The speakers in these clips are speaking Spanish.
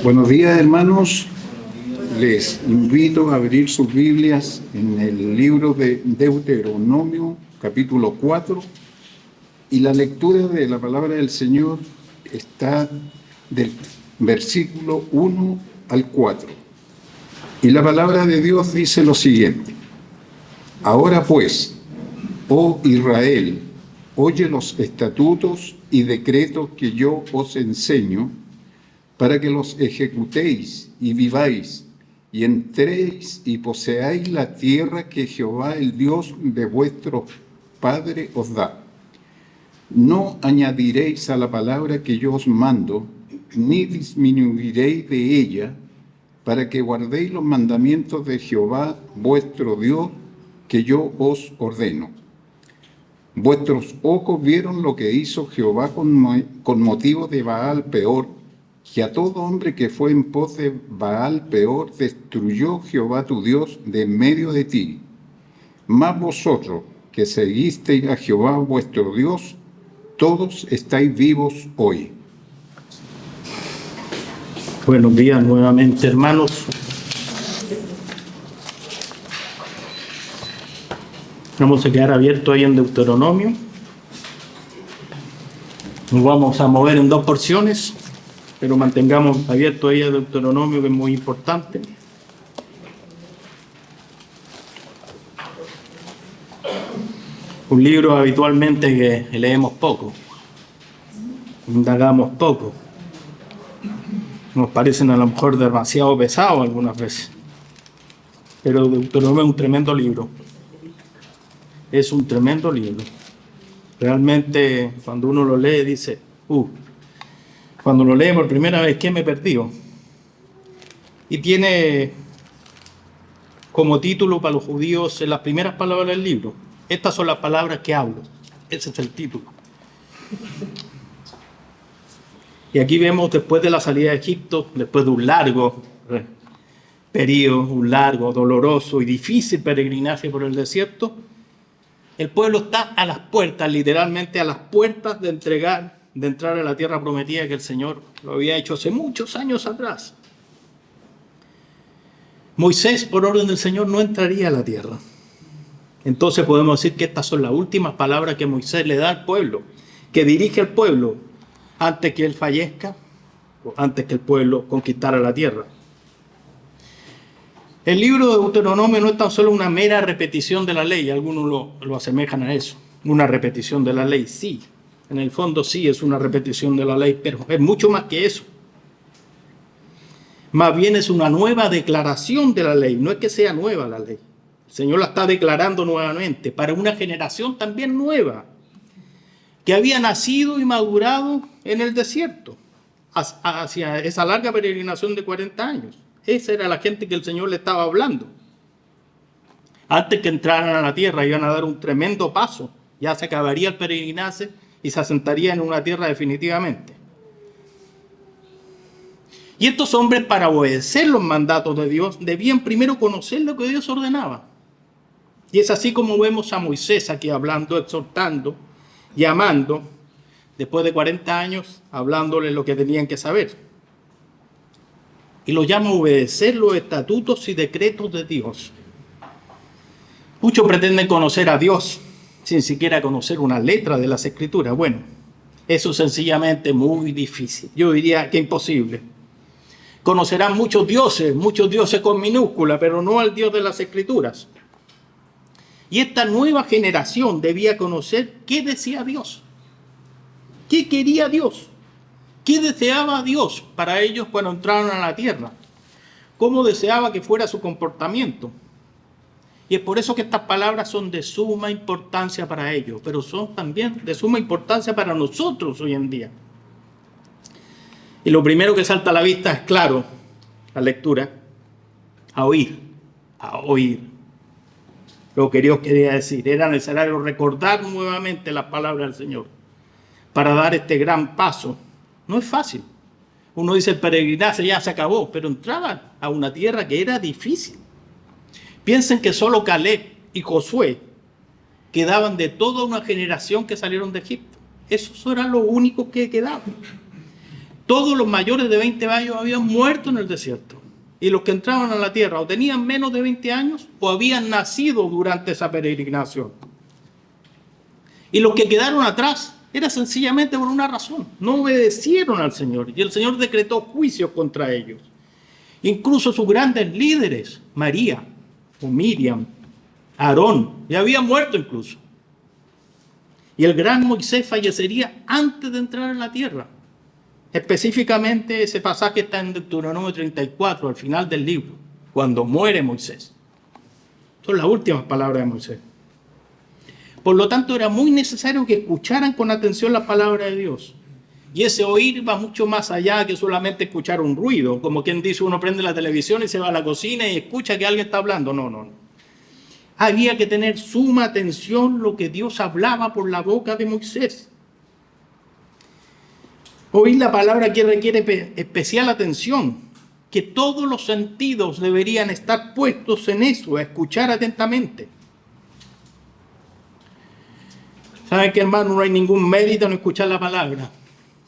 Buenos días, hermanos. Les invito a abrir sus Biblias en el libro de Deuteronomio, capítulo 4, y la lectura de la palabra del Señor está del versículo 1 al 4. Y la palabra de Dios dice lo siguiente: Ahora pues, oh Israel, oye los estatutos y decretos que yo os enseño, para que los ejecutéis y viváis, y entréis y poseáis la tierra que Jehová, el Dios de vuestro Padre, os da. No añadiréis a la palabra que yo os mando, ni disminuiréis de ella, para que guardéis los mandamientos de Jehová, vuestro Dios, que yo os ordeno. Vuestros ojos vieron lo que hizo Jehová con motivo de Baal Peor, que a todo hombre que fue en pos de Baal Peor destruyó Jehová tu Dios de en medio de ti. Mas vosotros, que seguisteis a Jehová vuestro Dios, todos estáis vivos hoy. Buenos días nuevamente, hermanos. Vamos a quedar abiertos ahí en Deuteronomio. Nos vamos a mover en dos porciones, pero mantengamos abierto ahí a Deuteronomio, que es muy importante. Un libro habitualmente que leemos poco, indagamos poco. Nos parecen a lo mejor demasiado pesados algunas veces. Pero Deuteronomio es un tremendo libro. Es un tremendo libro. Realmente cuando uno lo lee dice, cuando lo lee por primera vez, ¿qué me perdió? Y tiene como título para los judíos en las primeras palabras del libro: estas son las palabras que hablo. Ese es el título. Y aquí vemos, después de la salida de Egipto, después de un largo periodo, un largo, doloroso y difícil peregrinaje por el desierto, el pueblo está a las puertas, literalmente a las puertas de entrar a la tierra prometida que el Señor lo había hecho hace muchos años atrás. Moisés, por orden del Señor, no entraría a la tierra. Entonces podemos decir que estas son las últimas palabras que Moisés le da al pueblo, que dirige al pueblo antes que él fallezca, o antes que el pueblo conquistara la tierra. El libro de Deuteronomio no es tan solo una mera repetición de la ley, algunos lo asemejan a eso, una repetición de la ley. Sí, en el fondo sí es una repetición de la ley, pero es mucho más que eso. Más bien es una nueva declaración de la ley, no es que sea nueva la ley. El Señor la está declarando nuevamente para una generación también nueva, que había nacido y madurado en el desierto, hacia esa larga peregrinación de 40 años. Esa era la gente que el Señor le estaba hablando. Antes que entraran a la tierra, iban a dar un tremendo paso. Ya se acabaría el peregrinaje y se asentaría en una tierra definitivamente. Y estos hombres, para obedecer los mandatos de Dios, debían primero conocer lo que Dios ordenaba. Y es así como vemos a Moisés aquí hablando, exhortando, llamando, después de 40 años, hablándoles lo que tenían que saber. Y lo llama a obedecer los estatutos y decretos de Dios. Muchos pretenden conocer a Dios sin siquiera conocer una letra de las Escrituras. Bueno, eso es sencillamente muy difícil. Yo diría que imposible. Conocerán muchos dioses con minúscula, pero no al Dios de las Escrituras. Y esta nueva generación debía conocer qué decía Dios, qué quería Dios, qué deseaba Dios para ellos cuando entraron a la tierra, cómo deseaba que fuera su comportamiento. Y es por eso que estas palabras son de suma importancia para ellos, pero son también de suma importancia para nosotros hoy en día. Y lo primero que salta a la vista es, claro, la lectura, a oír lo que Dios quería decir. Era necesario recordar nuevamente las palabras del Señor para dar este gran paso. No es fácil. Uno dice el peregrinaje ya se acabó, pero entraban a una tierra que era difícil. Piensen que solo Caleb y Josué quedaban de toda una generación que salieron de Egipto. Esos eran los únicos que quedaban. Todos los mayores de 20 años habían muerto en el desierto. Y los que entraban a la tierra o tenían menos de 20 años o habían nacido durante esa peregrinación. Y los que quedaron atrás era sencillamente por una razón. No obedecieron al Señor. Y el Señor decretó juicios contra ellos. Incluso sus grandes líderes, María o Miriam, Aarón, ya habían muerto incluso. Y el gran Moisés fallecería antes de entrar en la tierra. Específicamente ese pasaje está en Deuteronomio 34, al final del libro, cuando muere Moisés. Son las últimas palabras de Moisés. Por lo tanto, era muy necesario que escucharan con atención la palabra de Dios. Y ese oír va mucho más allá que solamente escuchar un ruido. Como quien dice, uno prende la televisión y se va a la cocina y escucha que alguien está hablando. No. Había que tener suma atención lo que Dios hablaba por la boca de Moisés. Oír la palabra aquí requiere especial atención, que todos los sentidos deberían estar puestos en eso, a escuchar atentamente. ¿Saben qué, hermano? No hay ningún mérito en escuchar la palabra,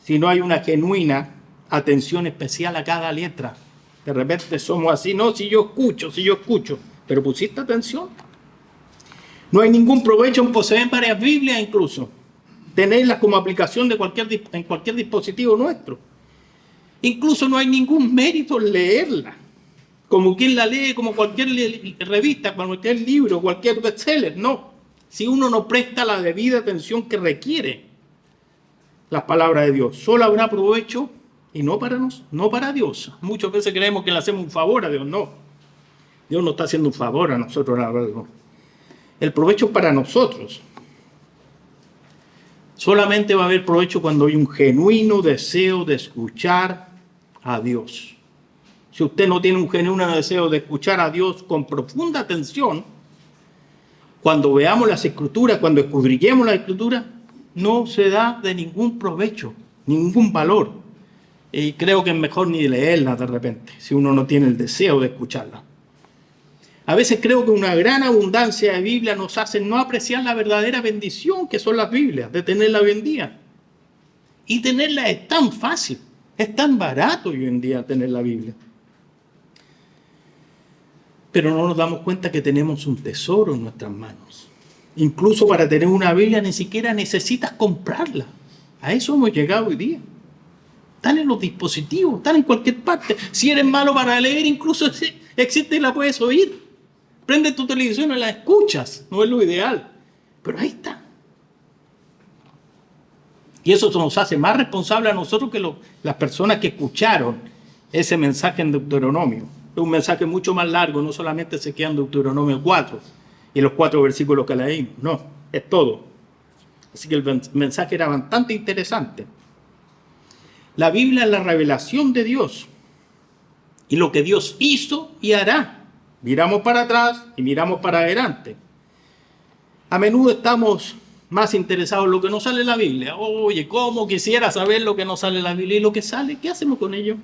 si no hay una genuina atención especial a cada letra. De repente somos así, no, si yo escucho, pero ¿pusiste atención? No hay ningún provecho en poseer varias Biblias incluso. Tenerlas como aplicación en cualquier dispositivo nuestro. Incluso no hay ningún mérito en leerla. Como quien la lee, como cualquier revista, cualquier libro, cualquier bestseller. No. Si uno no presta la debida atención que requiere las palabras de Dios, solo habrá provecho y no para Dios. Muchas veces creemos que le hacemos un favor a Dios. No. Dios no está haciendo un favor a nosotros. El provecho es para nosotros. Solamente va a haber provecho cuando hay un genuino deseo de escuchar a Dios. Si usted no tiene un genuino deseo de escuchar a Dios con profunda atención, cuando veamos las Escrituras, cuando escudriñemos las Escrituras, no se da de ningún provecho, ningún valor. Y creo que es mejor ni leerlas de repente, si uno no tiene el deseo de escucharlas. A veces creo que una gran abundancia de Biblia nos hace no apreciar la verdadera bendición que son las Biblias, de tenerla hoy en día. Y tenerla es tan fácil, es tan barato hoy en día tener la Biblia. Pero no nos damos cuenta que tenemos un tesoro en nuestras manos. Incluso para tener una Biblia ni siquiera necesitas comprarla. A eso hemos llegado hoy día. Están en los dispositivos, están en cualquier parte. Si eres malo para leer, incluso existe y la puedes oír. Prende tu televisión y la escuchas. No es lo ideal, pero ahí está. Y eso nos hace más responsables a nosotros que las personas que escucharon ese mensaje en Deuteronomio. Es un mensaje mucho más largo, no solamente se queda en Deuteronomio 4 y los 4 versículos que leímos. No, es todo. Así que el mensaje era bastante interesante. La Biblia es la revelación de Dios y lo que Dios hizo y hará. Miramos para atrás y miramos para adelante. A menudo estamos más interesados en lo que nos sale en la Biblia. Oye, ¿cómo quisiera saber lo que nos sale en la Biblia? ¿Y lo que sale? ¿Qué hacemos con ello?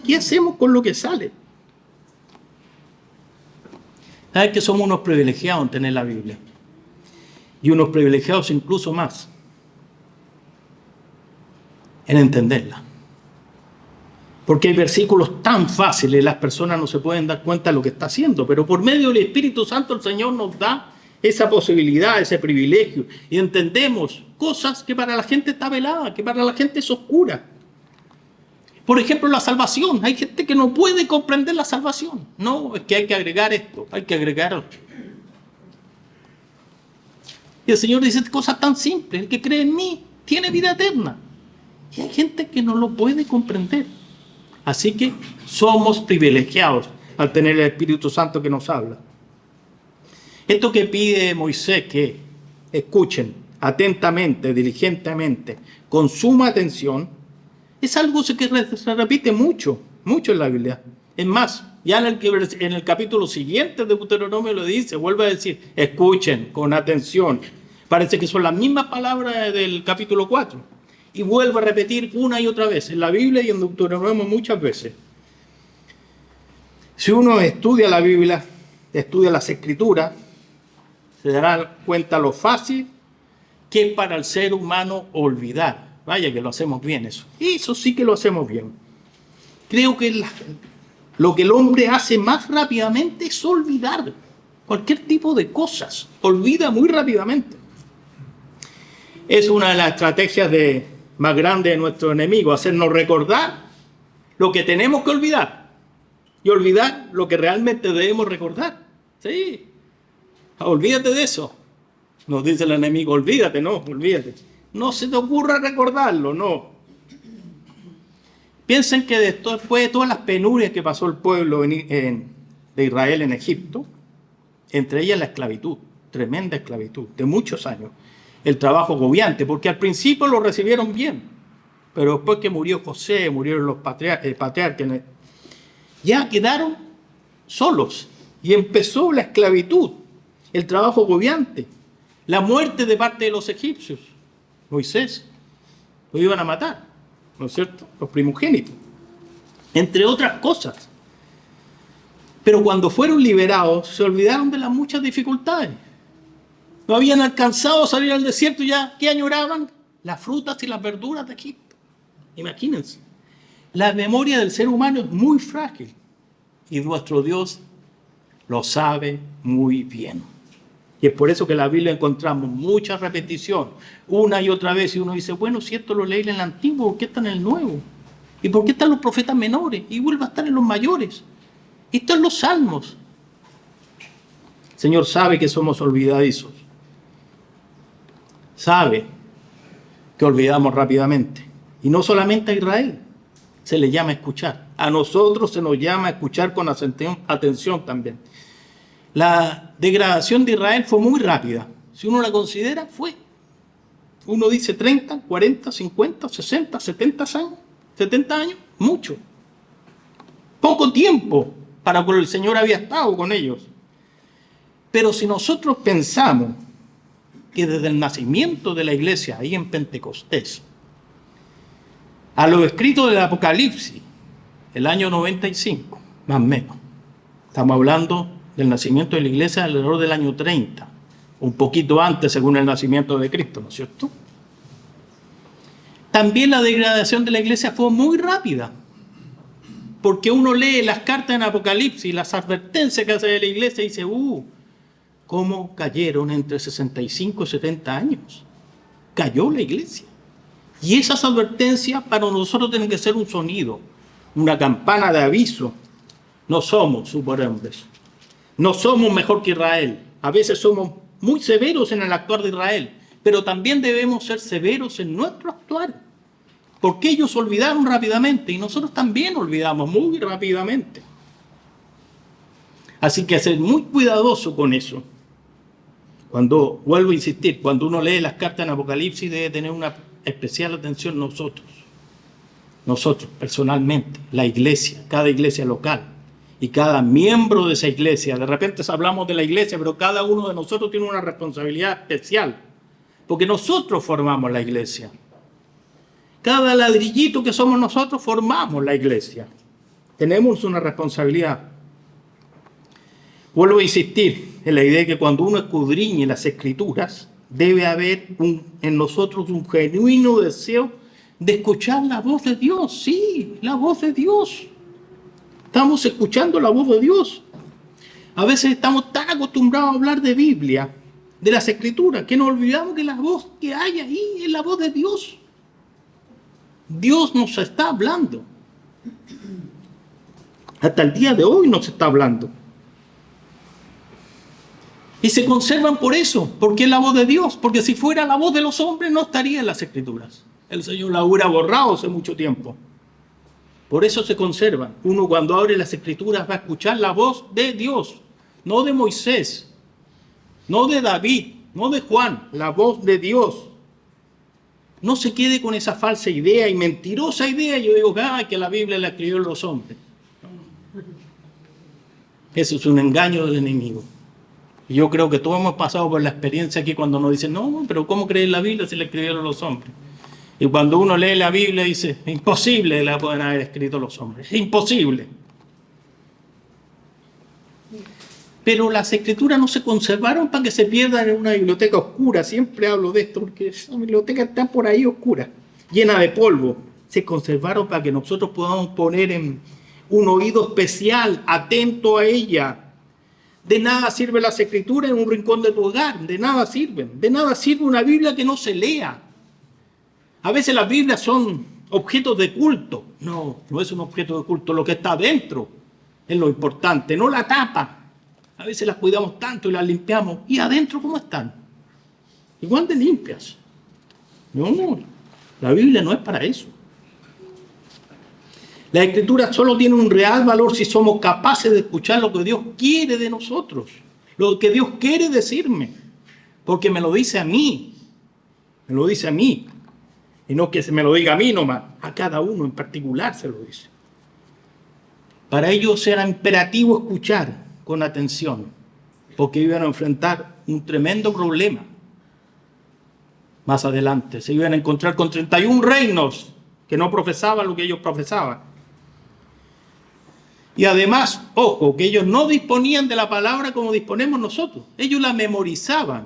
¿Qué hacemos con lo que sale? ¿Sabes que somos unos privilegiados en tener la Biblia? Y unos privilegiados incluso más en entenderla. Porque hay versículos tan fáciles, las personas no se pueden dar cuenta de lo que está haciendo, pero por medio del Espíritu Santo el Señor nos da esa posibilidad, ese privilegio, y entendemos cosas que para la gente está velada, que para la gente es oscura. Por ejemplo, la salvación. Hay gente que no puede comprender la salvación. No, es que hay que agregar esto, hay que agregar otro. Y el Señor dice cosas tan simples. El que cree en mí tiene vida eterna. Y hay gente que no lo puede comprender. Así que somos privilegiados al tener el Espíritu Santo que nos habla. Esto que pide Moisés, que escuchen atentamente, diligentemente, con suma atención, es algo que se repite mucho en la Biblia. Es más, ya en el capítulo siguiente de Deuteronomio lo dice, vuelve a decir, escuchen con atención. Parece que son las mismas palabras del capítulo 4. Y vuelve a repetir una y otra vez, en la Biblia y en Deuteronomio muchas veces. Si uno estudia la Biblia, estudia las Escrituras, se dará cuenta lo fácil que es para el ser humano olvidar. Vaya que lo hacemos bien eso. Eso sí que lo hacemos bien. Creo que lo que el hombre hace más rápidamente es olvidar cualquier tipo de cosas. Olvida muy rápidamente. Es una de las estrategias más grandes de nuestro enemigo, hacernos recordar lo que tenemos que olvidar y olvidar lo que realmente debemos recordar. Sí, olvídate de eso. Nos dice el enemigo, olvídate, no, olvídate. No se te ocurra recordarlo, no. Piensen que después de todas las penurias que pasó el pueblo de Israel en Egipto, entre ellas la esclavitud, tremenda esclavitud, de muchos años, el trabajo agobiante, porque al principio lo recibieron bien, pero después que murió José, murieron los patriarcas, ya quedaron solos y empezó la esclavitud, el trabajo agobiante, la muerte de parte de los egipcios. Moisés lo iban a matar, ¿no es cierto? Los primogénitos, entre otras cosas. Pero cuando fueron liberados, se olvidaron de las muchas dificultades. No habían alcanzado a salir al desierto, ya que añoraban las frutas y las verduras de Egipto. Imagínense. La memoria del ser humano es muy frágil y nuestro Dios lo sabe muy bien. Y es por eso que en la Biblia encontramos mucha repetición, una y otra vez. Y uno dice, bueno, si esto lo leí en el Antiguo, ¿por qué está en el Nuevo? ¿Y por qué están los profetas menores? Y vuelve a estar en los mayores. Y están los Salmos. El Señor sabe que somos olvidadizos. Sabe que olvidamos rápidamente. Y no solamente a Israel se le llama a escuchar. A nosotros se nos llama a escuchar con atención también. La degradación de Israel fue muy rápida. Si uno la considera, fue. Uno dice 30, 40, 50, 60, 70 años. 70 años, mucho. Poco tiempo para cuando el Señor había estado con ellos. Pero si nosotros pensamos que desde el nacimiento de la iglesia, ahí en Pentecostés, a los escritos del Apocalipsis, el año 95, más o menos, estamos hablando del nacimiento de la iglesia alrededor del año 30, un poquito antes según el nacimiento de Cristo, ¿no es cierto? También la degradación de la iglesia fue muy rápida, porque uno lee las cartas en Apocalipsis, las advertencias que hace de la iglesia y dice, ¿cómo cayeron entre 65 y 70 años? Cayó la iglesia. Y esas advertencias para nosotros tienen que ser un sonido, una campana de aviso. No somos superhombres. No somos mejor que Israel. A veces somos muy severos en el actuar de Israel, pero también debemos ser severos en nuestro actuar. Porque ellos olvidaron rápidamente y nosotros también olvidamos muy rápidamente. Así que ser muy cuidadoso con eso. Cuando, vuelvo a insistir, cuando uno lee las cartas en Apocalipsis debe tener una especial atención nosotros personalmente, la iglesia, cada iglesia local y cada miembro de esa iglesia. De repente hablamos de la iglesia, pero cada uno de nosotros tiene una responsabilidad especial, porque nosotros formamos la iglesia. Cada ladrillito que somos nosotros formamos la iglesia. Tenemos una responsabilidad. Vuelvo a insistir en la idea de que cuando uno escudriñe las Escrituras, debe haber en nosotros un genuino deseo de escuchar la voz de Dios. Sí, la voz de Dios. Estamos escuchando la voz de Dios. A veces estamos tan acostumbrados a hablar de Biblia, de las Escrituras, que nos olvidamos que la voz que hay ahí es la voz de Dios. Dios nos está hablando. Hasta el día de hoy nos está hablando. Y se conservan por eso, porque es la voz de Dios. Porque si fuera la voz de los hombres, no estaría en las Escrituras. El Señor la hubiera borrado hace mucho tiempo. Por eso se conservan. Uno cuando abre las Escrituras va a escuchar la voz de Dios. No de Moisés, no de David, no de Juan. La voz de Dios. No se quede con esa falsa idea y mentirosa idea. Yo digo, que la Biblia la escribieron los hombres. Eso es un engaño del enemigo. Y yo creo que todos hemos pasado por la experiencia aquí cuando nos dicen, no, pero ¿cómo crees la Biblia si la escribieron los hombres? Y cuando uno lee la Biblia dice, imposible la pueden haber escrito los hombres. Imposible. Pero las escrituras no se conservaron para que se pierdan en una biblioteca oscura. Siempre hablo de esto porque esa biblioteca está por ahí oscura, llena de polvo. Se conservaron para que nosotros podamos poner en un oído especial, atento a ella. De nada sirve las escrituras en un rincón de tu hogar. De nada sirven. De nada sirve una Biblia que no se lea. A veces las Biblias son objetos de culto. No, no es un objeto de culto. Lo que está adentro es lo importante, no la tapa. A veces las cuidamos tanto y las limpiamos. ¿Y adentro cómo están? Igual de limpias. No, la Biblia no es para eso. La Escritura solo tiene un real valor si somos capaces de escuchar lo que Dios quiere de nosotros. Lo que Dios quiere decirme. Porque me lo dice a mí. Me lo dice a mí. Y no que se me lo diga a mí nomás. A cada uno en particular se lo dice. Para ellos era imperativo escuchar con atención, porque iban a enfrentar un tremendo problema. Más adelante se iban a encontrar con 31 reinos que no profesaban lo que ellos profesaban. Y además, ojo, que ellos no disponían de la palabra como disponemos nosotros. Ellos la memorizaban.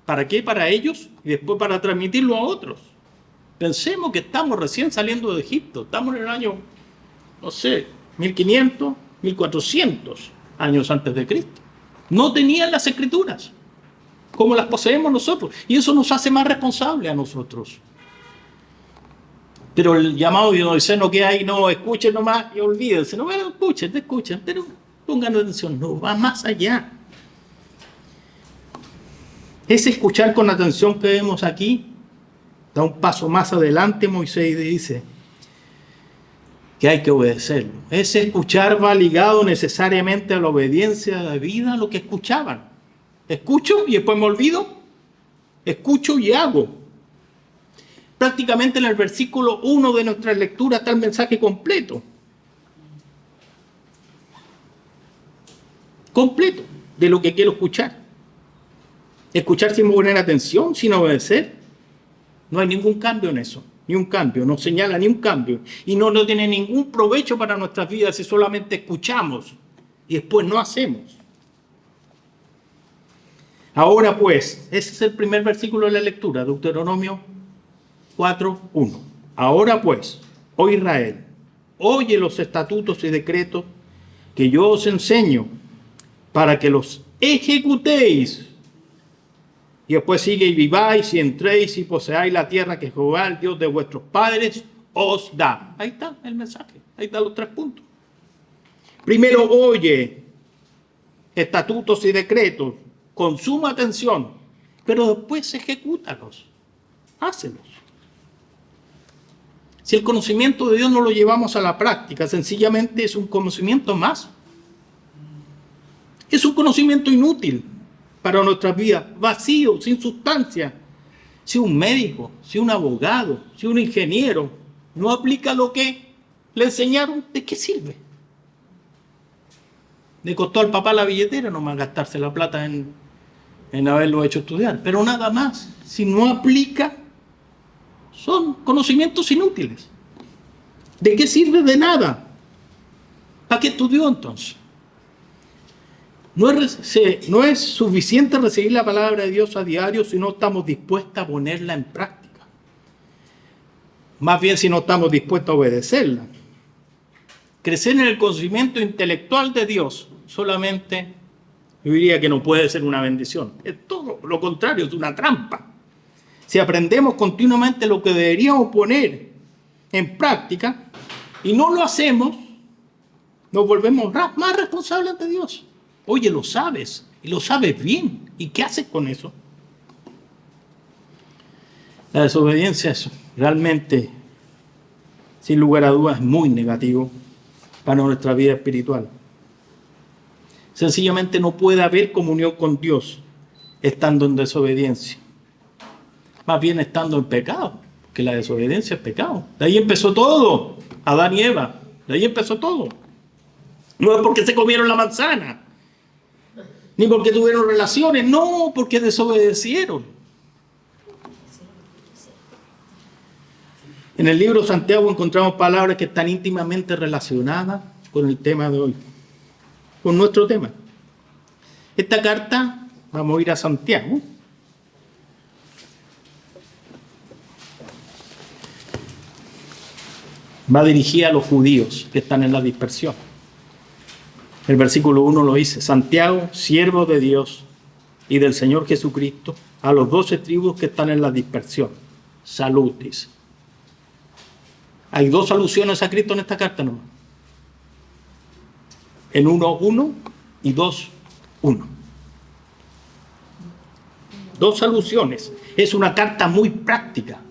¿Para qué? Para ellos y después para transmitirlo a otros. Pensemos que estamos recién saliendo de Egipto. Estamos en el año, no sé, 1500, 1400 años antes de Cristo. No tenían las escrituras como las poseemos nosotros. Y eso nos hace más responsables a nosotros. Pero el llamado de Moisés no queda ahí, no, escuchen nomás y olvídense. No, bueno, escuchen, pero pongan atención, no, va más allá. Ese escuchar con atención que vemos aquí da un paso más adelante. Moisés dice que hay que obedecerlo. Ese escuchar va ligado necesariamente a la obediencia debida a lo que escuchaban. Escucho y después me olvido. Escucho y hago. Prácticamente en el versículo 1 de nuestra lectura está el mensaje completo. Completo de lo que quiero escuchar. Escuchar sin poner atención, sin obedecer. No hay ningún cambio en eso. Ni un cambio, no señala ni un cambio. Y no tiene ningún provecho para nuestras vidas si solamente escuchamos y después no hacemos. Ahora pues, ese es el primer versículo de la lectura, Deuteronomio 4:1. Ahora pues, oh Israel, oye los estatutos y decretos que yo os enseño para que los ejecutéis. Y después sigue, y viváis y entréis y poseáis la tierra que Jehová, el Dios de vuestros padres, os da. Ahí está el mensaje, ahí están los 3 puntos. Primero, oye estatutos y decretos con suma atención, pero después ejecútalos, hácelos. Si el conocimiento de Dios no lo llevamos a la práctica, sencillamente es un conocimiento más. Es un conocimiento inútil para nuestras vidas, vacío, sin sustancia. Si un médico, si un abogado, si un ingeniero no aplica lo que le enseñaron, ¿de qué sirve? Le costó al papá la billetera nomás gastarse la plata en haberlo hecho estudiar, pero nada más. Si no aplica, son conocimientos inútiles. ¿De qué sirve? De nada. ¿Para qué estudió entonces? No es suficiente recibir la palabra de Dios a diario si no estamos dispuestos a ponerla en práctica. Más bien si no estamos dispuestos a obedecerla. Crecer en el conocimiento intelectual de Dios solamente, yo diría que no puede ser una bendición. Es todo lo contrario, es una trampa. Si aprendemos continuamente lo que deberíamos poner en práctica y no lo hacemos, nos volvemos más responsables ante Dios. Oye, lo sabes, y lo sabes bien. ¿Y qué haces con eso? La desobediencia es realmente, sin lugar a dudas, muy negativo para nuestra vida espiritual. Sencillamente no puede haber comunión con Dios estando en desobediencia. Más bien estando en pecado, porque la desobediencia es pecado. De ahí empezó todo, Adán y Eva. De ahí empezó todo. No es porque se comieron la manzana, ni porque tuvieron relaciones, no, porque desobedecieron. En el libro de Santiago encontramos palabras que están íntimamente relacionadas con el tema de hoy, con nuestro tema. Esta carta, vamos a ir a Santiago. Va dirigida a los judíos que están en la dispersión. El versículo 1 lo dice: Santiago, siervo de Dios y del Señor Jesucristo, a los 12 tribus que están en la dispersión. Salud, dice. Hay 2 alusiones a Cristo en esta carta nomás. En 1:1 y 2:1. 2 alusiones. Es una carta muy práctica.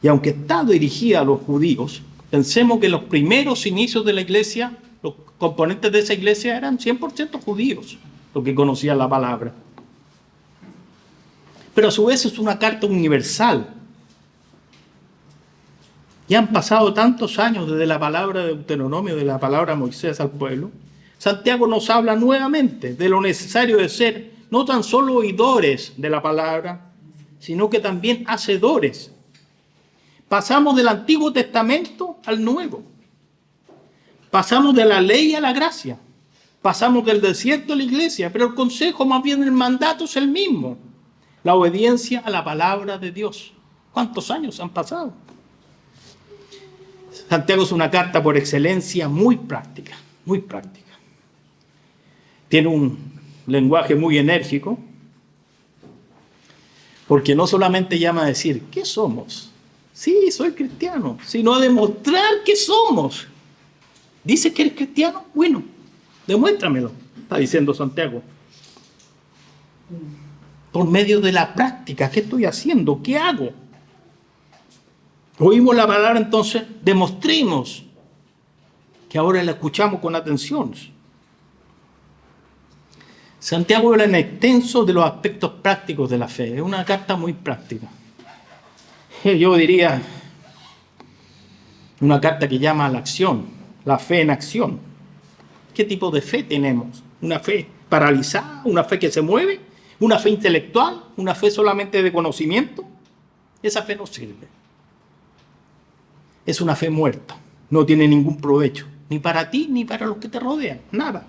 Y aunque está dirigida a los judíos, pensemos que los primeros inicios de la iglesia, los componentes de esa iglesia eran 100% judíos, los que conocían la palabra. Pero a su vez es una carta universal. Ya han pasado tantos años desde la palabra de Deuteronomio, de la palabra de Moisés al pueblo. Santiago nos habla nuevamente de lo necesario de ser no tan solo oidores de la palabra, sino que también hacedores. Pasamos del Antiguo Testamento al Nuevo. Pasamos de la ley a la gracia. Pasamos del desierto a la iglesia, pero el consejo, más bien el mandato, es el mismo. La obediencia a la palabra de Dios. ¿Cuántos años han pasado? Santiago es una carta por excelencia muy práctica, muy práctica. Tiene un lenguaje muy enérgico, porque no solamente llama a decir, ¿qué somos? Sí, soy cristiano, sino a demostrar que somos. ¿Dice que eres cristiano? Bueno, demuéstramelo, está diciendo Santiago. Por medio de la práctica, ¿qué estoy haciendo? ¿Qué hago? Oímos la palabra, entonces demostremos que ahora la escuchamos con atención. Santiago habla en extenso de los aspectos prácticos de la fe. Es una carta muy práctica. Yo diría una carta que llama a la acción, la fe en acción. ¿Qué tipo de fe tenemos? ¿Una fe paralizada? ¿Una fe que se mueve? ¿Una fe intelectual? ¿Una fe solamente de conocimiento? Esa fe no sirve. Es una fe muerta. No tiene ningún provecho, ni para ti ni para los que te rodean. Nada.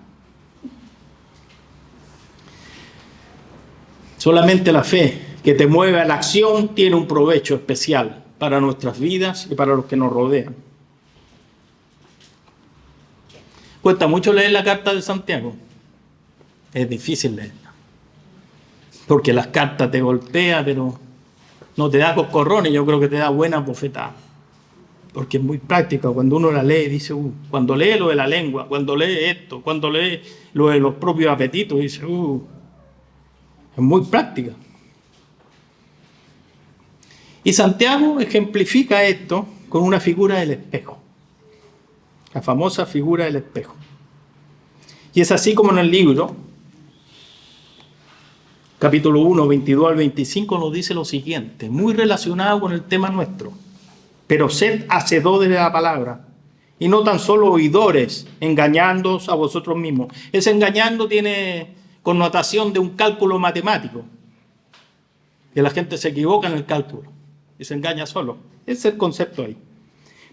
Solamente la fe que te mueve a la acción tiene un provecho especial para nuestras vidas y para los que nos rodean. Cuesta mucho leer la carta de Santiago. Es difícil leerla. Porque las cartas te golpean, pero no te da coscorrones, yo creo que te da buenas bofetadas. Porque es muy práctica. Cuando uno la lee, dice, cuando lee lo de la lengua, cuando lee esto, cuando lee lo de los propios apetitos, dice, es muy práctica. Y Santiago ejemplifica esto con una figura del espejo. La famosa figura del espejo. Y es así como en el libro, capítulo 1, 22 al 25, nos dice lo siguiente, muy relacionado con el tema nuestro. Pero sed hacedores de la palabra, y no tan solo oidores, engañándoos a vosotros mismos. Ese engañando tiene connotación de un cálculo matemático, que la gente se equivoca en el cálculo y se engaña solo. Ese es el concepto ahí.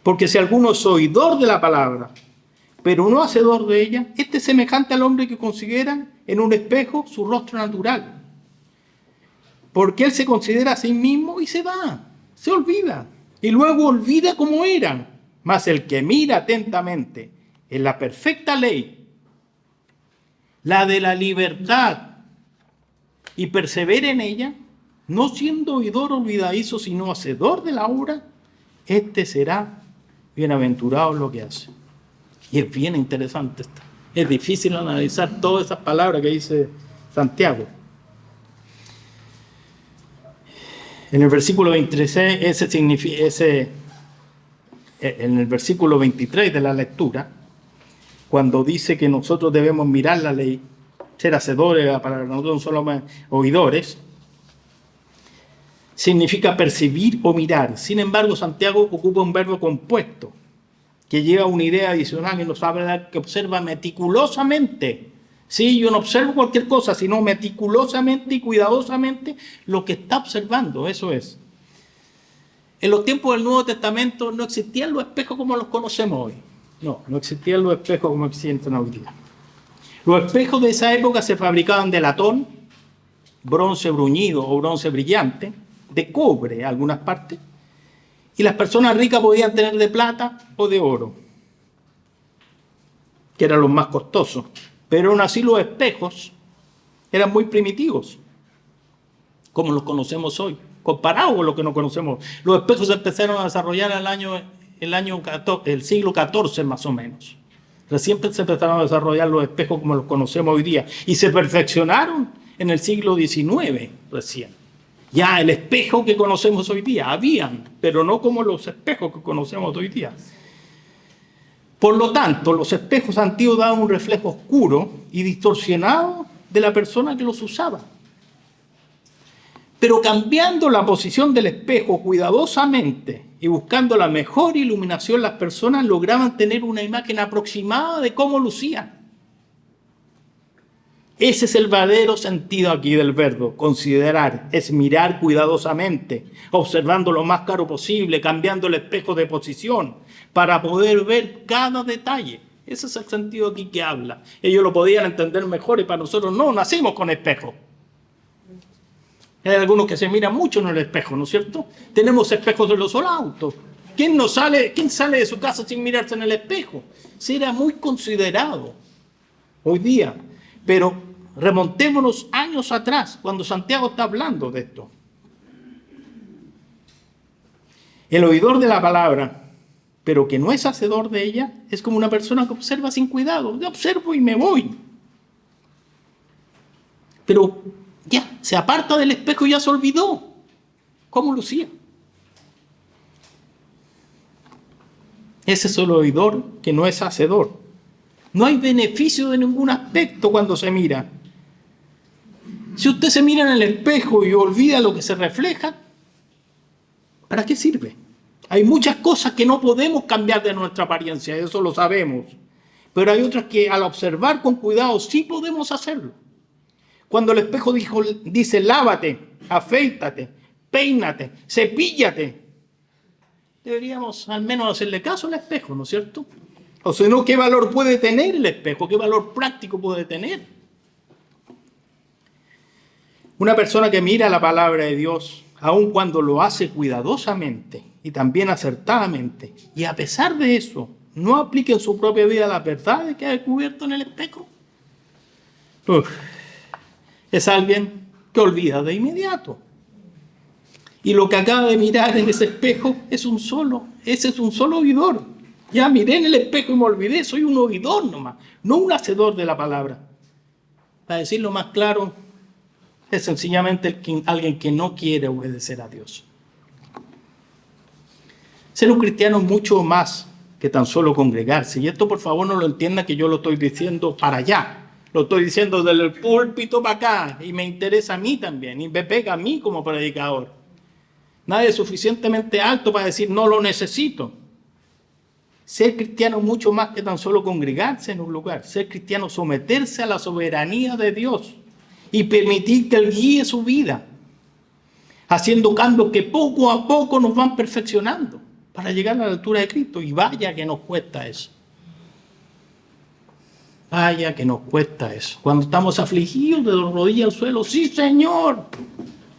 Porque si alguno es oidor de la palabra, pero no hacedor de ella, este es semejante al hombre que considera en un espejo su rostro natural. Porque él se considera a sí mismo y se va, se olvida. Y luego olvida cómo era. Mas el que mira atentamente en la perfecta ley, la de la libertad, y persevera en ella, no siendo oidor olvidadizo, sino hacedor de la obra, este será bienaventurado en lo que hace. Y es bien interesante esto. Es difícil analizar todas esas palabras que dice Santiago. En el versículo 23, en el versículo 23 de la lectura, cuando dice que nosotros debemos mirar la ley, ser hacedores, para nosotros no solo oidores, significa percibir o mirar. Sin embargo, Santiago ocupa un verbo compuesto que lleva una idea adicional y nos habla que observa meticulosamente. Sí, yo no observo cualquier cosa, sino meticulosamente y cuidadosamente lo que está observando. Eso es. En los tiempos del Nuevo Testamento no existían los espejos como los conocemos hoy. No existían los espejos como existen hoy día. Los espejos de esa época se fabricaban de latón, bronce bruñido o bronce brillante, de cobre en algunas partes, y las personas ricas podían tener de plata o de oro, que eran los más costosos. Pero aún así los espejos eran muy primitivos, como los conocemos hoy, comparado con lo que no conocemos. Los espejos se empezaron a desarrollar el siglo XIV más o menos. Recién se empezaron a desarrollar los espejos como los conocemos hoy día, y se perfeccionaron en el siglo XIX recién. Ya el espejo que conocemos hoy día, habían, pero no como los espejos que conocemos hoy día. Por lo tanto, los espejos antiguos daban un reflejo oscuro y distorsionado de la persona que los usaba. Pero cambiando la posición del espejo cuidadosamente y buscando la mejor iluminación, las personas lograban tener una imagen aproximada de cómo lucían. Ese es el verdadero sentido aquí del verbo. Considerar es mirar cuidadosamente, observando lo más claro posible, cambiando el espejo de posición para poder ver cada detalle. Ese es el sentido aquí que habla. Ellos lo podían entender mejor y para nosotros no, nacimos con espejo. Hay algunos que se miran mucho en el espejo, ¿no es cierto? Tenemos espejos en los solos autos. ¿Quién sale de su casa sin mirarse en el espejo? Será muy considerado hoy día. Pero remontémonos años atrás, cuando Santiago está hablando de esto. El oidor de la palabra, pero que no es hacedor de ella, es como una persona que observa sin cuidado. Yo observo y me voy. Pero ya, se aparta del espejo y ya se olvidó cómo lucía. Ese es el oidor que no es hacedor. No hay beneficio de ningún aspecto cuando se mira. Si usted se mira en el espejo y olvida lo que se refleja, ¿para qué sirve? Hay muchas cosas que no podemos cambiar de nuestra apariencia, eso lo sabemos. Pero hay otras que al observar con cuidado sí podemos hacerlo. Cuando el espejo dice lávate, afeítate, peínate, cepíllate, deberíamos al menos hacerle caso al espejo, ¿no es cierto? O si no, ¿qué valor puede tener el espejo? ¿Qué valor práctico puede tener? Una persona que mira la palabra de Dios, aun cuando lo hace cuidadosamente y también acertadamente, y a pesar de eso, no aplica en su propia vida las verdades que ha descubierto en el espejo, es alguien que olvida de inmediato. Y lo que acaba de mirar en ese espejo ese es un solo oidor. Ya miré en el espejo y me olvidé, soy un oidor nomás, no un hacedor de la palabra. Para decirlo más claro, es sencillamente alguien que no quiere obedecer a Dios. Ser un cristiano es mucho más que tan solo congregarse. Y esto por favor no lo entienda que yo lo estoy diciendo para allá. Lo estoy diciendo desde el púlpito para acá. Y me interesa a mí también. Y me pega a mí como predicador. Nadie es suficientemente alto para decir no lo necesito. Ser cristiano es mucho más que tan solo congregarse en un lugar. Ser cristiano es someterse a la soberanía de Dios y permitir que Él guíe su vida, haciendo cambios que poco a poco nos van perfeccionando para llegar a la altura de Cristo. Y vaya que nos cuesta eso. Vaya que nos cuesta eso. Cuando estamos afligidos de rodillas al suelo, sí, Señor,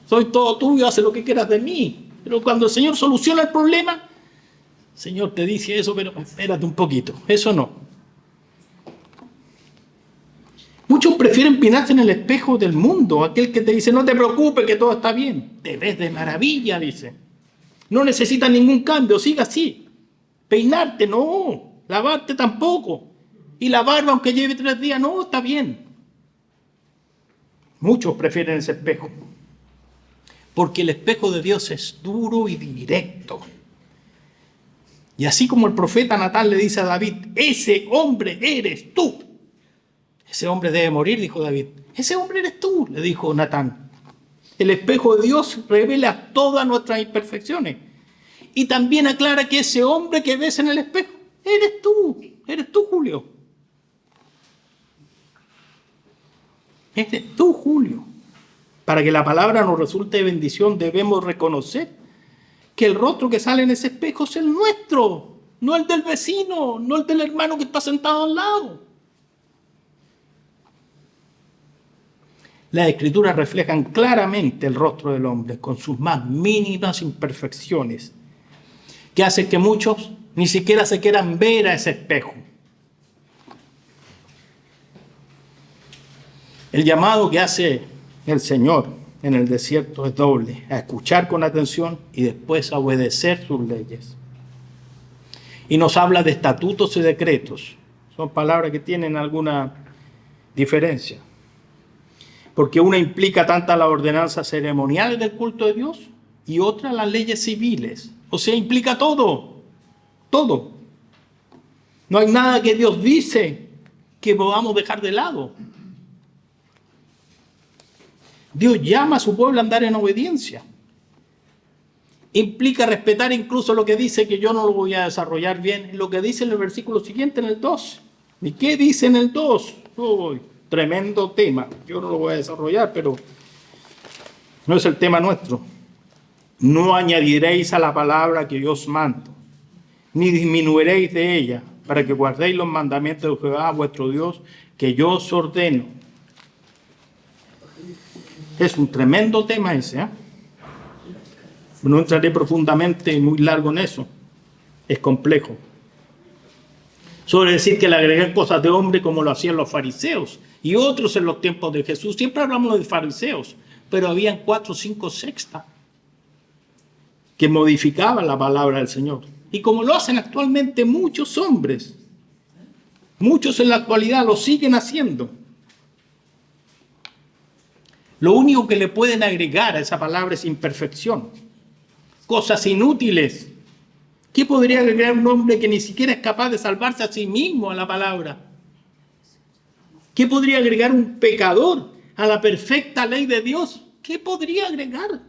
soy todo tuyo, haz lo que quieras de mí. Pero cuando el Señor soluciona el problema, Señor te dice eso, pero espérate un poquito. Eso no. Muchos prefieren pinarse en el espejo del mundo, aquel que te dice, no te preocupes, que todo está bien. Te ves de maravilla, dice. No necesitas ningún cambio, siga así. Peinarte, no. Lavarte tampoco. Y la barba, aunque lleve 3 días, no, está bien. Muchos prefieren ese espejo. Porque el espejo de Dios es duro y directo. Y así como el profeta Natán le dice a David, ese hombre eres tú. Ese hombre debe morir, dijo David. Ese hombre eres tú, le dijo Natán. El espejo de Dios revela todas nuestras imperfecciones. Y también aclara que ese hombre que ves en el espejo, eres tú, Julio. Eres tú, Julio. Para que la palabra nos resulte de bendición, debemos reconocer que el rostro que sale en ese espejo es el nuestro, no el del vecino, no el del hermano que está sentado al lado. Las Escrituras reflejan claramente el rostro del hombre con sus más mínimas imperfecciones, que hace que muchos ni siquiera se quieran ver a ese espejo. El llamado que hace el Señor en el desierto es doble: a escuchar con atención y después a obedecer sus leyes. Y nos habla de estatutos y decretos. Son palabras que tienen alguna diferencia, porque una implica tanto las ordenanzas ceremoniales del culto de Dios y otra las leyes civiles. O sea, implica todo, todo. No hay nada que Dios dice que podamos dejar de lado. Dios llama a su pueblo a andar en obediencia. Implica respetar incluso lo que dice, que yo no lo voy a desarrollar bien, lo que dice en el versículo siguiente, en el 2. ¿Y qué dice en el 2? Tremendo tema. Yo no lo voy a desarrollar, pero no es el tema nuestro. No añadiréis a la palabra que yo os mando, ni disminuiréis de ella, para que guardéis los mandamientos de Jehová vuestro Dios, que yo os ordeno. Es un tremendo tema ese, ¿eh? No entraré profundamente y muy largo en eso. Es complejo. Sobre decir que le agregan cosas de hombre como lo hacían los fariseos y otros en los tiempos de Jesús. Siempre hablamos de fariseos, pero habían 4, 5 sectas que modificaban la palabra del Señor. Y como lo hacen actualmente muchos hombres, muchos en la actualidad lo siguen haciendo. Lo único que le pueden agregar a esa palabra es imperfección, cosas inútiles. ¿Qué podría agregar un hombre que ni siquiera es capaz de salvarse a sí mismo a la palabra? ¿Qué podría agregar un pecador a la perfecta ley de Dios? ¿Qué podría agregar?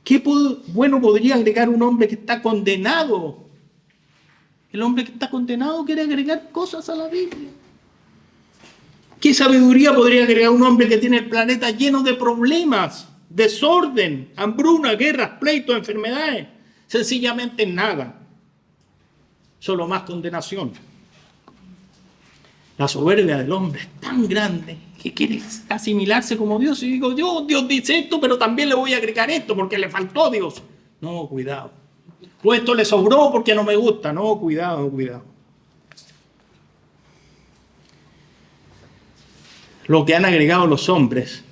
¿Qué bueno podría agregar un hombre que está condenado? El hombre que está condenado quiere agregar cosas a la Biblia. ¿Qué sabiduría podría agregar un hombre que tiene el planeta lleno de problemas, desorden, hambruna, guerras, pleitos, enfermedades? Sencillamente nada. Solo más condenación. La soberbia del hombre es tan grande que quiere asimilarse como Dios. Y digo, Dios dice esto, pero también le voy a agregar esto porque le faltó a Dios. No, cuidado. O esto le sobró porque no me gusta. No, cuidado, cuidado. Lo que han agregado los hombres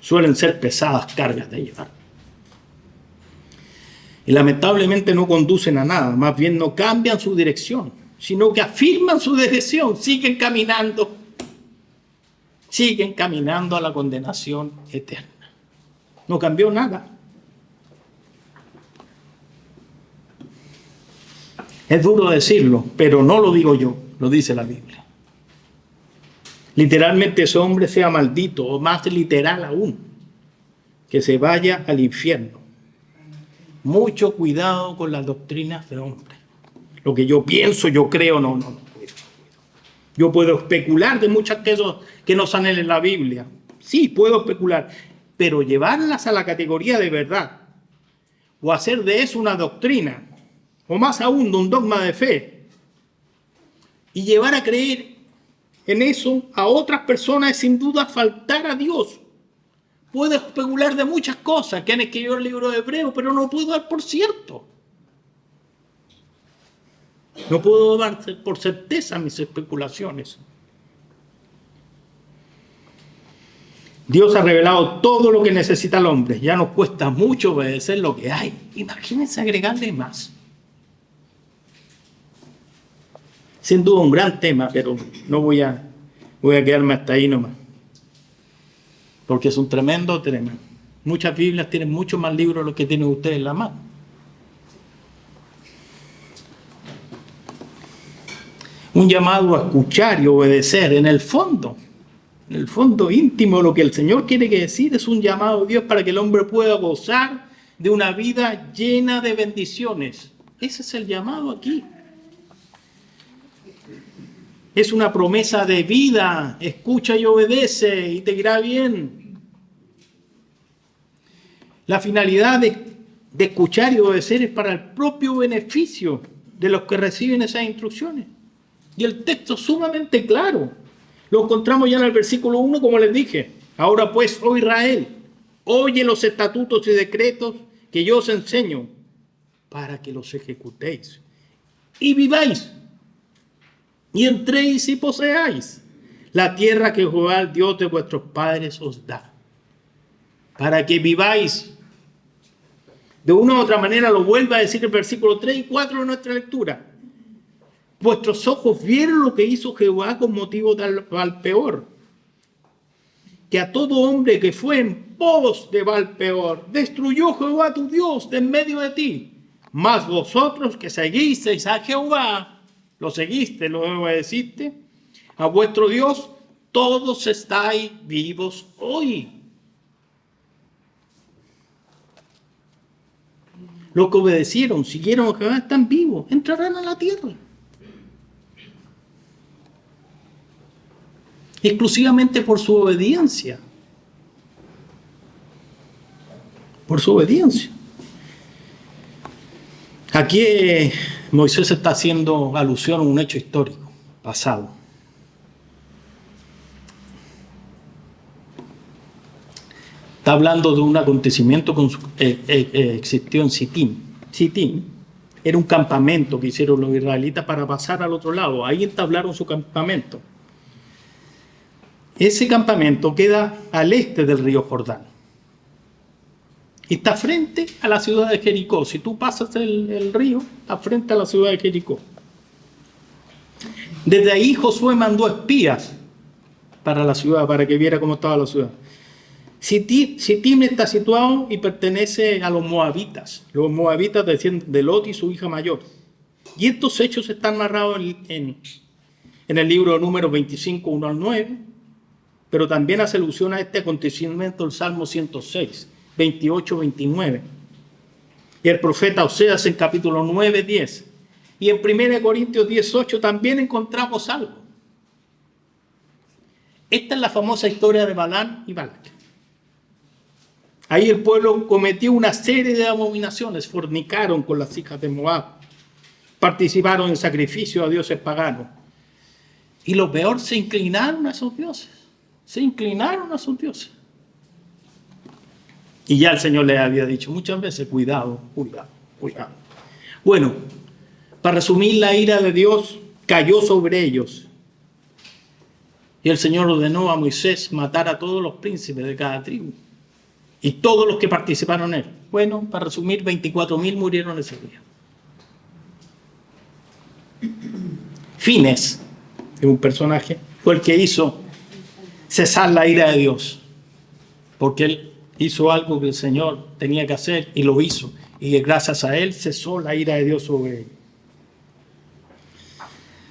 suelen ser pesadas cargas de llevar. Y lamentablemente no conducen a nada, más bien no cambian su dirección, sino que afirman su dirección, siguen caminando a la condenación eterna. No cambió nada. Es duro decirlo, pero no lo digo yo, lo dice la Biblia. Literalmente ese hombre sea maldito, o más literal aún, que se vaya al infierno. Mucho cuidado con las doctrinas de hombres. Lo que yo pienso, yo creo, no. Yo puedo especular de muchas cosas que no salen en la Biblia. Sí, puedo especular, pero llevarlas a la categoría de verdad, o hacer de eso una doctrina, o más aún, un dogma de fe, y llevar a creer en eso a otras personas es sin duda faltar a Dios. Puedo especular de muchas cosas que han escrito el libro de Hebreos, pero no puedo dar por cierto. No puedo dar por certeza mis especulaciones. Dios ha revelado todo lo que necesita el hombre. Ya nos cuesta mucho obedecer lo que hay. Imagínense agregarle más. Sin duda un gran tema, pero no voy a quedarme hasta ahí nomás. Porque es un tremendo tema. Muchas Biblias tienen muchos más libros de los que tienen ustedes en la mano. Un llamado a escuchar y obedecer. En el fondo íntimo, lo que el Señor quiere decir es un llamado de Dios para que el hombre pueda gozar de una vida llena de bendiciones. Ese es el llamado aquí. Es una promesa de vida. Escucha y obedece y te irá bien. La finalidad de escuchar y obedecer es para el propio beneficio de los que reciben esas instrucciones. Y el texto es sumamente claro. Lo encontramos ya en el versículo 1, como les dije. Ahora pues, oh Israel, oye los estatutos y decretos que yo os enseño para que los ejecutéis y viváis y entréis y poseáis la tierra que Jehová, el Dios de vuestros padres, os da. Para que viváis. De una u otra manera lo vuelve a decir el versículo 3 y 4 de nuestra lectura. Vuestros ojos vieron lo que hizo Jehová con motivo de Baal-peor, que a todo hombre que fue en pos de Baal-peor destruyó Jehová tu Dios de en medio de ti. Mas vosotros que seguisteis a Jehová, lo seguiste, lo obedeciste, a vuestro Dios, todos estáis vivos hoy. Los que obedecieron, siguieron a Jehová, están vivos, entrarán a la tierra. Exclusivamente por su obediencia. Por su obediencia. Aquí Moisés está haciendo alusión a un hecho histórico, pasado. Está hablando de un acontecimiento que existió en Sitín. Sitín era un campamento que hicieron los israelitas para pasar al otro lado. Ahí entablaron su campamento. Ese campamento queda al este del río Jordán. Y está frente a la ciudad de Jericó. Si tú pasas el río, está frente a la ciudad de Jericó. Desde ahí Josué mandó espías para la ciudad, para que viera cómo estaba la ciudad. Sitín está situado y pertenece a los moabitas. Los moabitas descienden de Lot y su hija mayor. Y estos hechos están narrados en el libro de Números 25, 1 al 9. Pero también hace alusión a este acontecimiento el Salmo 106, 28, 29. Y el profeta Oseas en capítulo 9, 10. Y en 1 Corintios 18 también encontramos algo. Esta es la famosa historia de Balán y Balac. Ahí el pueblo cometió una serie de abominaciones, fornicaron con las hijas de Moab, participaron en sacrificio a dioses paganos. Y lo peor, se inclinaron a esos dioses. Se inclinaron a sus dioses. Y ya el Señor les había dicho muchas veces, cuidado, cuidado, cuidado. Bueno, para resumir, la ira de Dios cayó sobre ellos. Y el Señor ordenó a Moisés matar a todos los príncipes de cada tribu. Y todos los que participaron en él. Bueno, para resumir, 24,000 murieron ese día. Fines, de un personaje, fue el que hizo cesar la ira de Dios, porque él hizo algo que el Señor tenía que hacer y lo hizo, y gracias a él cesó la ira de Dios sobre él.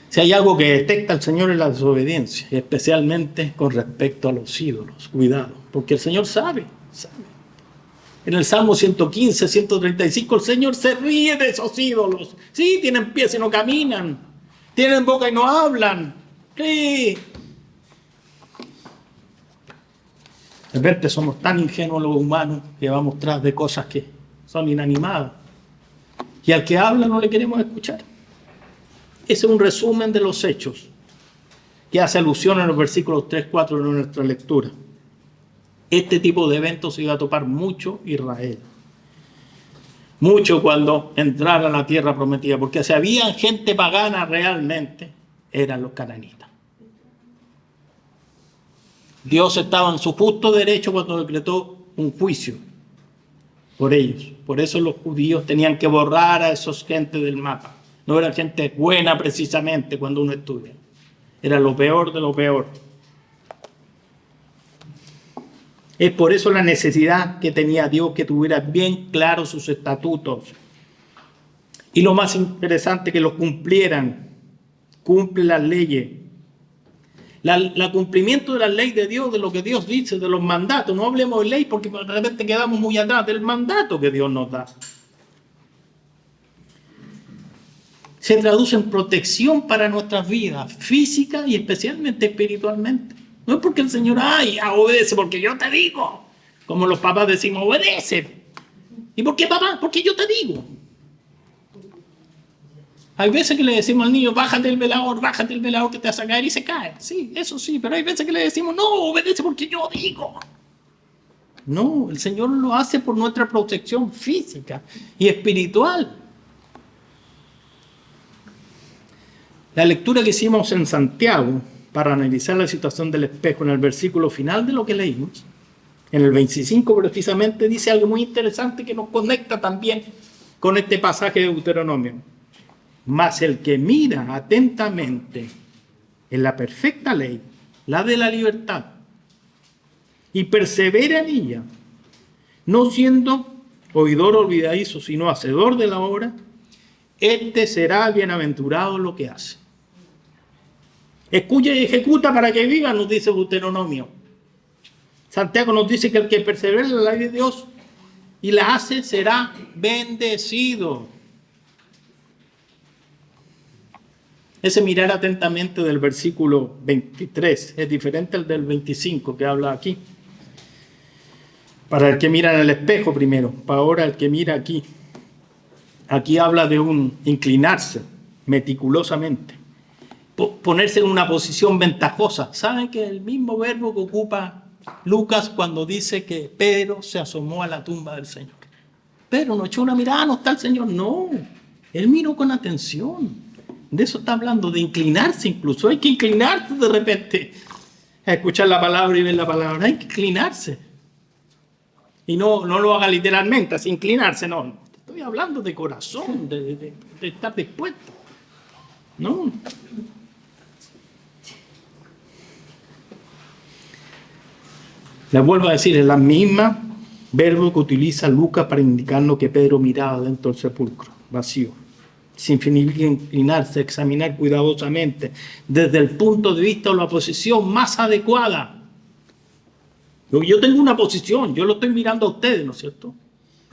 Si hay algo que detecta el Señor es la desobediencia, especialmente con respecto a los ídolos. Cuidado, porque el Señor sabe. En el Salmo 115, 135, el Señor se ríe de esos ídolos. Sí, tienen pies y no caminan, tienen boca y no hablan. Sí. De repente somos tan ingenuos los humanos que vamos tras de cosas que son inanimadas. Y al que habla no le queremos escuchar. Ese es un resumen de los hechos que hace alusión en los versículos 3, 4 de nuestra lectura. Este tipo de eventos se iba a topar mucho Israel. Mucho cuando entrara a la tierra prometida. Porque si había gente pagana realmente, eran los cananitas. Dios estaba en su justo derecho cuando decretó un juicio por ellos. Por eso los judíos tenían que borrar a esos gentes del mapa. No era gente buena precisamente cuando uno estudia. Era lo peor de lo peor. Es por eso la necesidad que tenía Dios que tuviera bien claros sus estatutos. Y lo más interesante, que los cumplieran. Cumple las leyes. El cumplimiento de la ley de Dios, de lo que Dios dice, de los mandatos. No hablemos de ley porque de repente quedamos muy atrás del mandato que Dios nos da. Se traduce en protección para nuestras vidas, física y especialmente espiritualmente. No es porque el Señor, obedece porque yo te digo. Como los papás decimos, obedece. ¿Y por qué, papá? Porque yo te digo. Hay veces que le decimos al niño, bájate el velador que te vas a caer, y se cae. Sí, eso sí, pero hay veces que le decimos, no, obedece porque yo digo. No, el Señor lo hace por nuestra protección física y espiritual. La lectura que hicimos en Santiago para analizar la situación del espejo en el versículo final de lo que leímos, en el 25 precisamente, dice algo muy interesante que nos conecta también con este pasaje de Deuteronomio. Mas el que mira atentamente en la perfecta ley, la de la libertad, y persevera en ella, no siendo oidor olvidadizo, sino hacedor de la obra, este será bienaventurado en lo que hace. Escucha y ejecuta para que viva, nos dice Deuteronomio. Santiago nos dice que el que persevera en la ley de Dios y la hace será bendecido. Ese mirar atentamente del versículo 23 es diferente al del 25 que habla aquí. Para el que mira en el espejo primero, para ahora el que mira aquí. Aquí habla de un inclinarse meticulosamente, ponerse en una posición ventajosa. ¿Saben que el mismo verbo que ocupa Lucas cuando dice que Pedro se asomó a la tumba del Señor? Pedro no echó una mirada, no está el Señor, no. Él miró con atención. De eso está hablando, de inclinarse incluso. Hay que inclinarse de repente a escuchar la palabra y ver la palabra. Hay que inclinarse. Y no lo haga literalmente, así inclinarse, no. Estoy hablando de corazón, de estar dispuesto. No. Les vuelvo a decir, es la misma verbo que utiliza Lucas para indicarnos que Pedro miraba dentro del sepulcro, vacío. Significa inclinarse, examinar cuidadosamente, desde el punto de vista o la posición más adecuada. Yo tengo una posición, yo lo estoy mirando a ustedes, ¿no es cierto?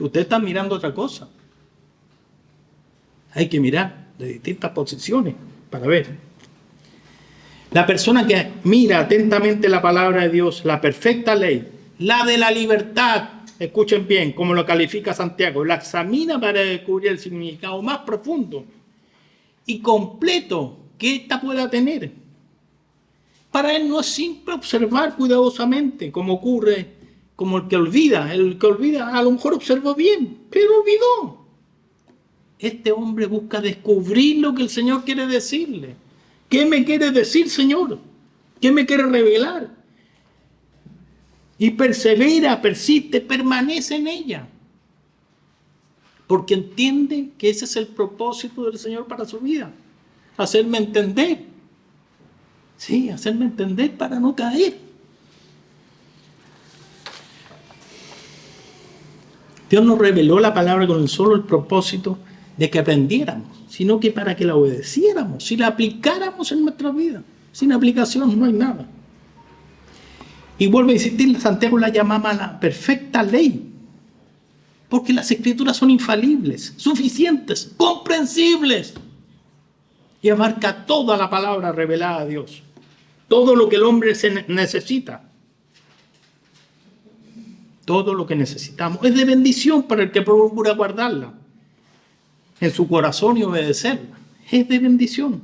Ustedes están mirando otra cosa. Hay que mirar de distintas posiciones para ver. La persona que mira atentamente la palabra de Dios, la perfecta ley, la de la libertad, escuchen bien cómo lo califica Santiago, la examina para descubrir el significado más profundo y completo que ésta pueda tener. Para él no es simple observar cuidadosamente, como ocurre, como el que olvida. El que olvida a lo mejor observó bien, pero olvidó. Este hombre busca descubrir lo que el Señor quiere decirle. ¿Qué me quiere decir, Señor? ¿Qué me quiere revelar? Y persevera, persiste, permanece en ella. Porque entiende que ese es el propósito del Señor para su vida. Hacerme entender. Sí, hacerme entender para no caer. Dios nos reveló la palabra con solo el propósito de que aprendiéramos, sino que para que la obedeciéramos, si la aplicáramos en nuestra vida. Sin aplicación no hay nada. Y vuelvo a insistir, Santiago la llamaba la perfecta ley, porque las escrituras son infalibles, suficientes, comprensibles, y abarca toda la palabra revelada a Dios, todo lo que el hombre necesita. Todo lo que necesitamos es de bendición para el que procura guardarla en su corazón y obedecerla. Es de bendición.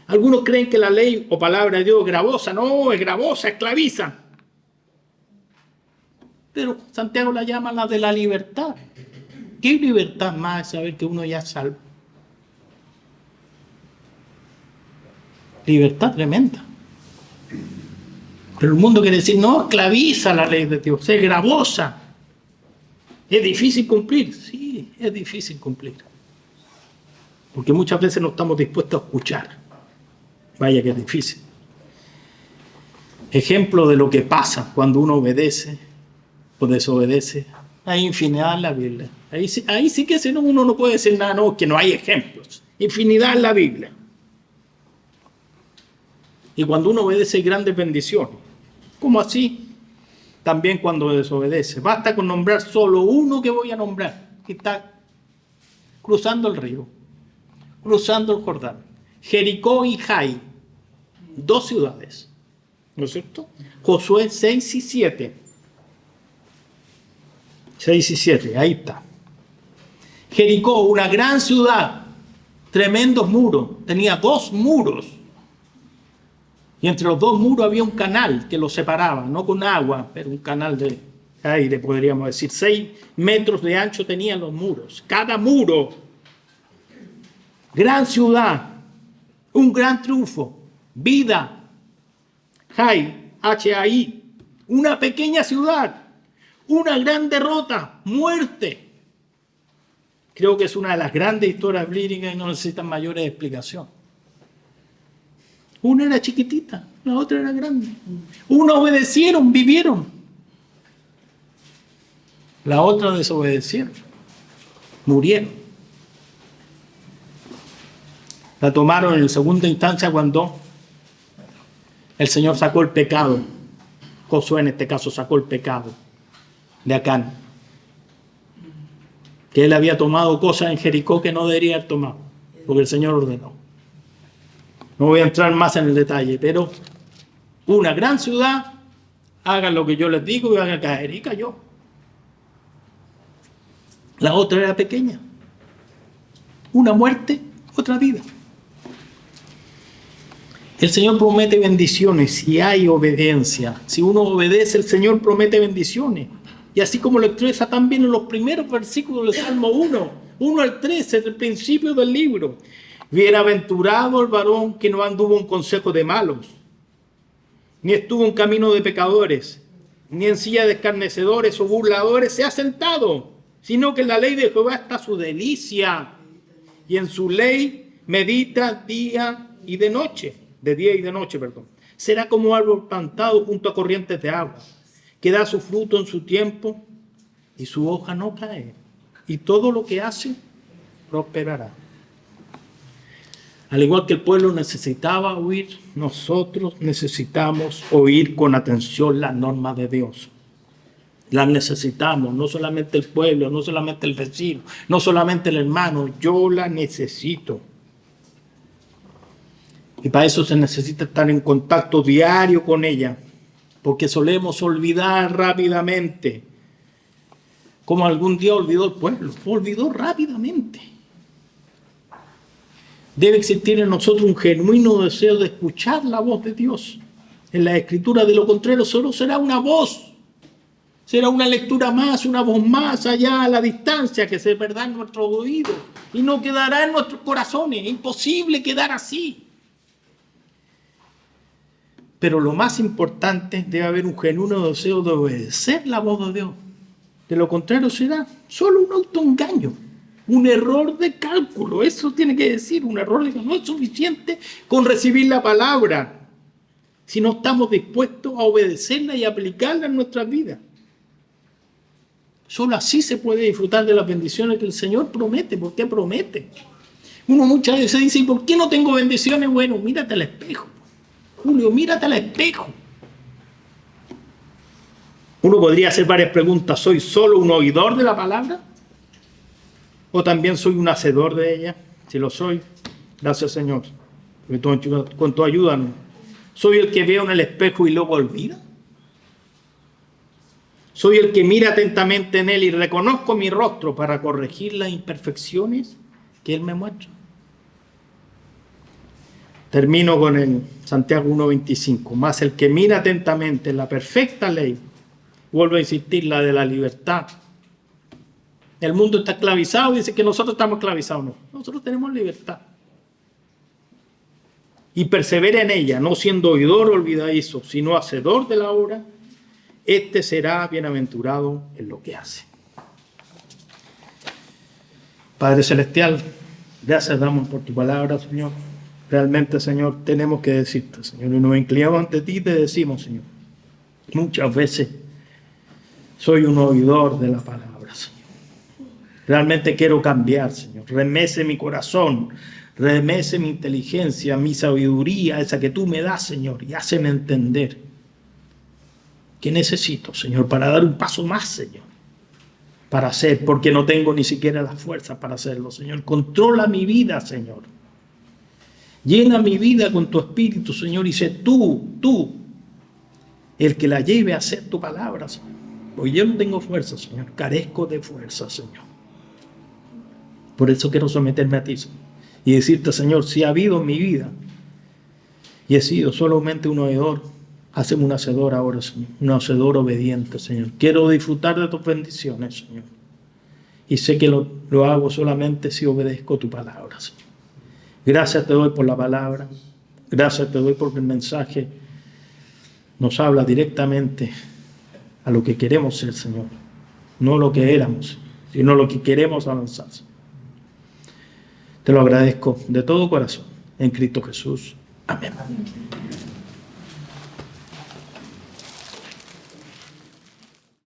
Algunos creen que la ley o palabra de Dios es gravosa. No, es gravosa, esclaviza. Pero Santiago la llama la de la libertad. ¿Qué libertad más es saber que uno ya es salvo? Libertad tremenda. Pero el mundo quiere decir, no, esclaviza la ley de Dios, es gravosa. ¿Es difícil cumplir? Sí, es difícil cumplir. Porque muchas veces no estamos dispuestos a escuchar. Vaya que es difícil. Ejemplo de lo que pasa cuando uno obedece o desobedece. Hay infinidad en la Biblia. Ahí sí que uno no puede decir nada, no, que no hay ejemplos. Infinidad en la Biblia. Y cuando uno obedece hay grandes bendiciones. ¿Cómo así? También cuando desobedece. Basta con nombrar solo uno que voy a nombrar, que está cruzando el río, cruzando el Jordán. Jericó y Jai, 2 ciudades, ¿no es cierto? Josué 6 y 7. 6 y 7, ahí está. Jericó, una gran ciudad, tremendos muros. Tenía 2 muros. Y entre los 2 muros había un canal que los separaba, no con agua, pero un canal de aire, podríamos decir. 6 metros de ancho tenían los muros. Cada muro. Gran ciudad. Un gran triunfo. Vida. Hai, H-A-I. Una pequeña ciudad. Una gran derrota. Muerte. Creo que es una de las grandes historias bíblicas y no necesitan mayores explicaciones. Una era chiquitita, la otra era grande. Una obedecieron, vivieron. La otra desobedecieron, murieron. La tomaron en segunda instancia cuando el Señor sacó el pecado. Josué en este caso sacó el pecado de Acán. Que él había tomado cosas en Jericó que no debería haber tomado, porque el Señor ordenó. No voy a entrar más en el detalle, pero una gran ciudad, hagan lo que yo les digo y hagan caer, y cayó. La otra era pequeña. Una muerte, otra vida. El Señor promete bendiciones si hay obediencia. Si uno obedece, el Señor promete bendiciones. Y así como lo expresa también en los primeros versículos del Salmo 1 al 13, del principio del libro. Bienaventurado el varón que no anduvo en consejo de malos, ni estuvo en camino de pecadores, ni en silla de escarnecedores o burladores se ha sentado, sino que en la ley de Jehová está su delicia, y en su ley medita día y de noche, de día y de noche, perdón. Será como árbol plantado junto a corrientes de agua, que da su fruto en su tiempo, y su hoja no cae, y todo lo que hace prosperará. Al igual que el pueblo necesitaba oír, nosotros necesitamos oír con atención las normas de Dios. Las necesitamos, no solamente el pueblo, no solamente el vecino, no solamente el hermano, yo la necesito. Y para eso se necesita estar en contacto diario con ella, porque solemos olvidar rápidamente, como algún día olvidó el pueblo, olvidó rápidamente. Debe existir en nosotros un genuino deseo de escuchar la voz de Dios en la Escritura. De lo contrario, solo será una voz. Será una lectura más, una voz más allá a la distancia que se perderá en nuestros oídos y no quedará en nuestros corazones. Es imposible quedar así. Pero lo más importante, debe haber un genuino deseo de obedecer la voz de Dios. De lo contrario, será solo un autoengaño. Un error de cálculo, eso tiene que decir, un error de cálculo. No es suficiente con recibir la palabra si no estamos dispuestos a obedecerla y aplicarla en nuestras vidas. Solo así se puede disfrutar de las bendiciones que el Señor promete. ¿Por qué promete? Uno muchas veces dice, ¿por qué no tengo bendiciones? Bueno, mírate al espejo. Julio, mírate al espejo. Uno podría hacer varias preguntas. ¿Soy solo un oidor de la palabra? ¿O también soy un hacedor de ella? Si lo soy, gracias Señor. Con tu ayuda, ¿no? ¿Soy el que veo en el espejo y luego olvida? ¿Soy el que mira atentamente en él y reconozco mi rostro para corregir las imperfecciones que él me muestra? Termino con el Santiago 1:25. Más el que mira atentamente en la perfecta ley, vuelvo a insistir, la de la libertad. El mundo está esclavizado y dice que nosotros estamos esclavizados. No, nosotros tenemos libertad. Y persevera en ella, no siendo oidor olvidadizo, sino hacedor de la obra, este será bienaventurado en lo que hace. Padre Celestial, gracias damos por tu palabra, Señor. Realmente, Señor, tenemos que decirte, Señor, y nos inclinamos ante ti y te decimos, Señor, muchas veces soy un oidor de la palabra, Señor. Realmente quiero cambiar, Señor. Remece mi corazón, remece mi inteligencia, mi sabiduría, esa que tú me das, Señor, y háceme entender que necesito, Señor, para dar un paso más, Señor, para hacer, porque no tengo ni siquiera las fuerzas para hacerlo, Señor. Controla mi vida, Señor. Llena mi vida con tu espíritu, Señor, y sé tú, el que la lleve a hacer tu palabra, Señor. Porque yo no tengo fuerza, Señor, carezco de fuerza, Señor. Por eso quiero someterme a ti, Señor. y decirte, Señor, si ha habido en mi vida y he sido solamente un oidor, hazme un hacedor ahora, Señor, un hacedor obediente, Señor. Quiero disfrutar de tus bendiciones, Señor. Y sé que lo hago solamente si obedezco tu palabra, Señor. Gracias te doy por la palabra. Gracias te doy porque el mensaje nos habla directamente a lo que queremos ser, Señor. No lo que éramos, sino lo que queremos avanzar, Señor. Te lo agradezco de todo corazón en Cristo Jesús. Amén.